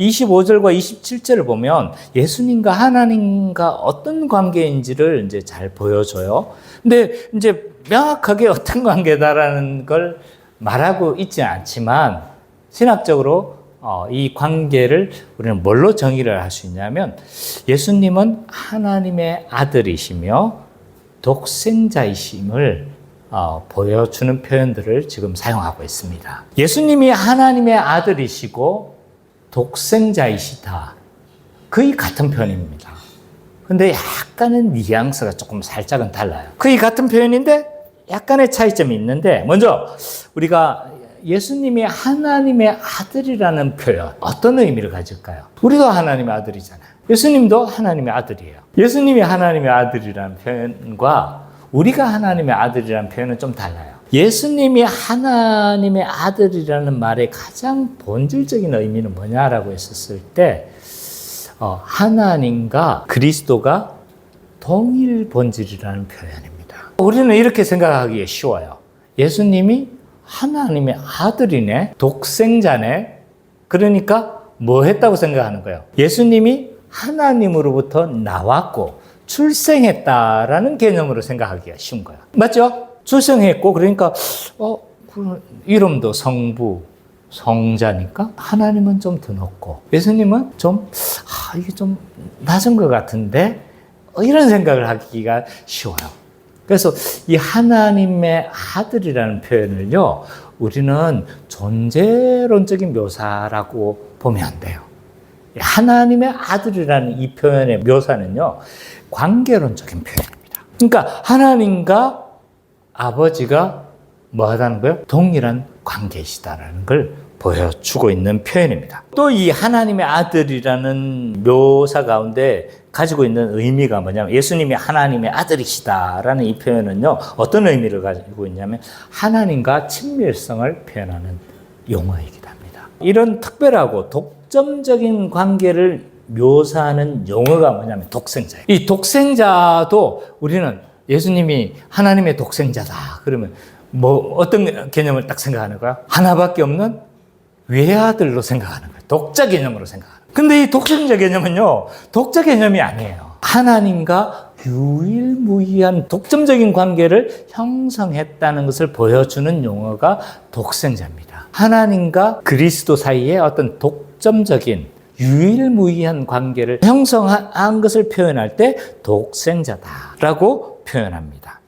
25절과 27절을 보면 예수님과 하나님과 어떤 관계인지를 이제 잘 보여줘요. 근데 이제 명확하게 어떤 관계다라는 걸 말하고 있지 않지만 신학적으로 이 관계를 우리는 뭘로 정의를 할 수 있냐면 예수님은 하나님의 아들이시며 독생자이심을 보여주는 표현들을 지금 사용하고 있습니다. 예수님이 하나님의 아들이시고 독생자이시다. 거의 같은 표현입니다. 근데 약간은 뉘앙스가 조금 살짝은 달라요. 거의 같은 표현인데 약간의 차이점이 있는데 먼저 우리가 예수님이 하나님의 아들이라는 표현 어떤 의미를 가질까요? 우리도 하나님의 아들이잖아요. 예수님도 하나님의 아들이에요. 예수님이 하나님의 아들이라는 표현과 우리가 하나님의 아들이라는 표현은 좀 달라요. 예수님이 하나님의 아들이라는 말의 가장 본질적인 의미는 뭐냐라고 했었을 때 하나님과 그리스도가 동일 본질이라는 표현입니다. 우리는 이렇게 생각하기에 쉬워요. 예수님이 하나님의 아들이네, 독생자네. 그러니까 뭐 했다고 생각하는 거예요? 예수님이 하나님으로부터 나왔고 출생했다라는 개념으로 생각하기가 쉬운 거예요. 맞죠? 출생했고 그러니까 이름도 성부, 성자니까 하나님은 좀 더 높고 예수님은 좀 이게 좀 낮은 것 같은데 이런 생각을 하기가 쉬워요. 그래서 이 하나님의 아들이라는 표현을요 우리는 존재론적인 묘사라고 보면 안 돼요. 하나님의 아들이라는 이 표현의 묘사는요 관계론적인 표현입니다. 그러니까 하나님과 아버지가 뭐 하다는 거예요? 동일한 관계이시다라는 걸 보여주고 있는 표현입니다. 또 이 하나님의 아들이라는 묘사 가운데 가지고 있는 의미가 뭐냐면 예수님이 하나님의 아들이시다라는 이 표현은요 어떤 의미를 가지고 있냐면 하나님과 친밀성을 표현하는 용어이기도 합니다. 이런 특별하고 독점적인 관계를 묘사하는 용어가 뭐냐면 독생자예요. 이 독생자도 우리는 예수님이 하나님의 독생자다 그러면 뭐 어떤 개념을 딱 생각하는 거야? 하나밖에 없는 외아들로 생각하는 거예요. 독자 개념으로 생각하는 거예요. 근데 이 독생자 개념은요 독자 개념이 아니에요. 하나님과 유일무이한 독점적인 관계를 형성했다는 것을 보여주는 용어가 독생자입니다. 하나님과 그리스도 사이에 어떤 독점적인 유일무이한 관계를 형성한 것을 표현할 때 독생자다라고 표현합니다.